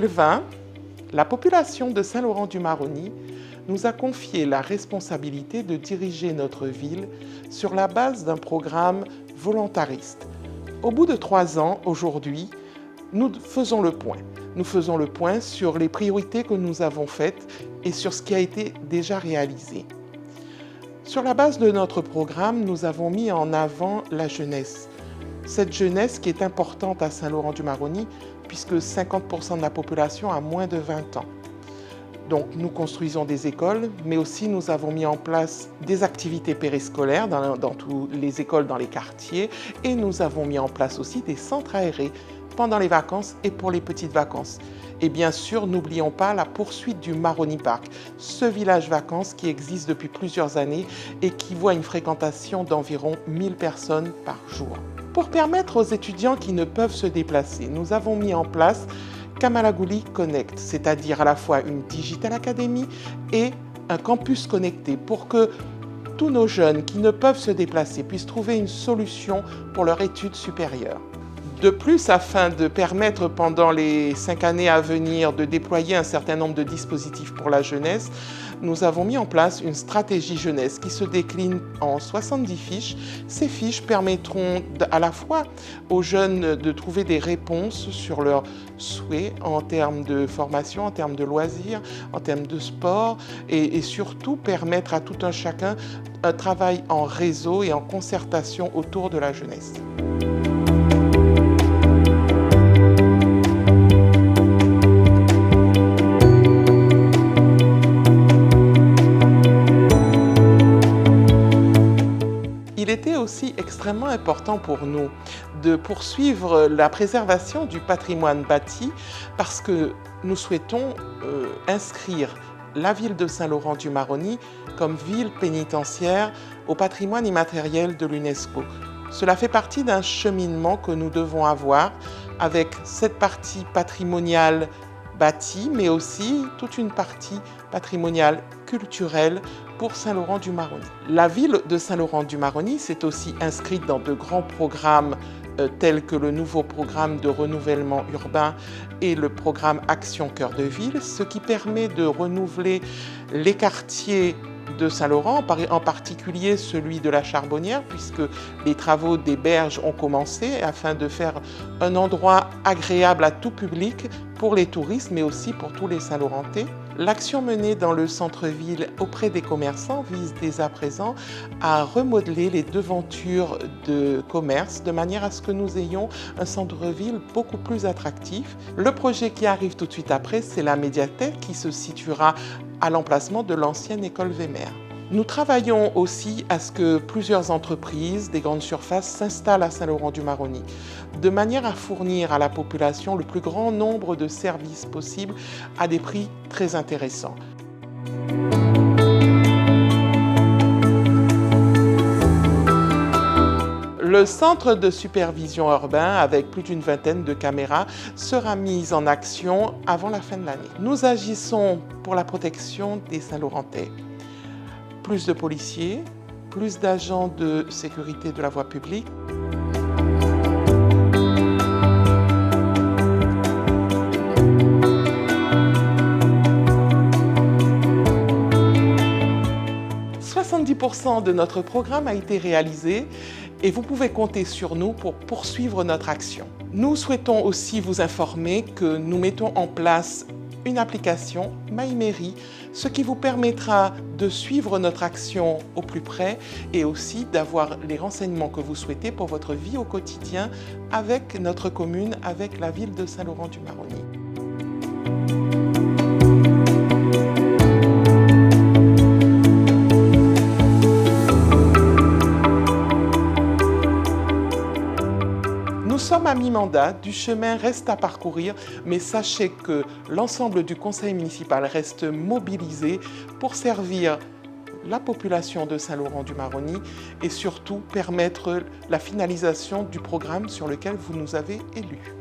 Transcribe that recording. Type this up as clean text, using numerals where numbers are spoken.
2020, la population de Saint-Laurent-du-Maroni nous a confié la responsabilité de diriger notre ville sur la base d'un programme volontariste. Au bout de 3 ans, aujourd'hui, nous faisons le point. Nous faisons le point sur les priorités que nous avons faites et sur ce qui a été déjà réalisé. Sur la base de notre programme, nous avons mis en avant la jeunesse. Cette jeunesse qui est importante à Saint-Laurent-du-Maroni puisque 50% de la population a moins de 20 ans. Donc nous construisons des écoles, mais aussi nous avons mis en place des activités périscolaires dans toutes les écoles dans les quartiers et nous avons mis en place aussi des centres aérés pendant les vacances et pour les petites vacances. Et bien sûr, n'oublions pas la poursuite du Maroni Park, ce village vacances qui existe depuis plusieurs années et qui voit une fréquentation d'environ 1000 personnes par jour. Pour permettre aux étudiants qui ne peuvent se déplacer, nous avons mis en place Kamalagouli Connect, c'est-à-dire à la fois une Digital Academy et un campus connecté pour que tous nos jeunes qui ne peuvent se déplacer puissent trouver une solution pour leur étude supérieure. De plus, afin de permettre pendant les 5 années à venir de déployer un certain nombre de dispositifs pour la jeunesse, nous avons mis en place une stratégie jeunesse qui se décline en 70 fiches. Ces fiches permettront à la fois aux jeunes de trouver des réponses sur leurs souhaits en termes de formation, en termes de loisirs, en termes de sport et surtout permettre à tout un chacun un travail en réseau et en concertation autour de la jeunesse. Il était aussi extrêmement important pour nous de poursuivre la préservation du patrimoine bâti parce que nous souhaitons inscrire la ville de Saint-Laurent-du-Maroni comme ville pénitentiaire au patrimoine immatériel de l'UNESCO. Cela fait partie d'un cheminement que nous devons avoir avec cette partie patrimoniale bâtie, mais aussi toute une partie patrimoniale culturelle pour Saint-Laurent-du-Maroni. La ville de Saint-Laurent-du-Maroni s'est aussi inscrite dans de grands programmes tels que le nouveau programme de renouvellement urbain et le programme Action Cœur de Ville, ce qui permet de renouveler les quartiers de Saint-Laurent, en particulier celui de la Charbonnière, puisque les travaux des berges ont commencé afin de faire un endroit agréable à tout public pour les touristes, mais aussi pour tous les Saint-Laurentais. L'action menée dans le centre-ville auprès des commerçants vise dès à présent à remodeler les devantures de commerce de manière à ce que nous ayons un centre-ville beaucoup plus attractif. Le projet qui arrive tout de suite après, c'est la médiathèque qui se situera à l'emplacement de l'ancienne école Vémer. Nous travaillons aussi à ce que plusieurs entreprises des grandes surfaces s'installent à Saint-Laurent-du-Maroni, de manière à fournir à la population le plus grand nombre de services possibles à des prix très intéressants. Le centre de supervision urbain, avec plus d'une vingtaine de caméras, sera mis en action avant la fin de l'année. Nous agissons pour la protection des Saint-Laurentais. Plus de policiers, plus d'agents de sécurité de la voie publique. « 70% de notre programme a été réalisé et vous pouvez compter sur nous pour poursuivre notre action. Nous souhaitons aussi vous informer que nous mettons en place une application MyMairie, ce qui vous permettra de suivre notre action au plus près et aussi d'avoir les renseignements que vous souhaitez pour votre vie au quotidien avec notre commune, avec la ville de Saint-Laurent-du-Maroni. Nous sommes à mi-mandat, du chemin reste à parcourir, mais sachez que l'ensemble du conseil municipal reste mobilisé pour servir la population de Saint-Laurent-du-Maroni et surtout permettre la finalisation du programme sur lequel vous nous avez élus.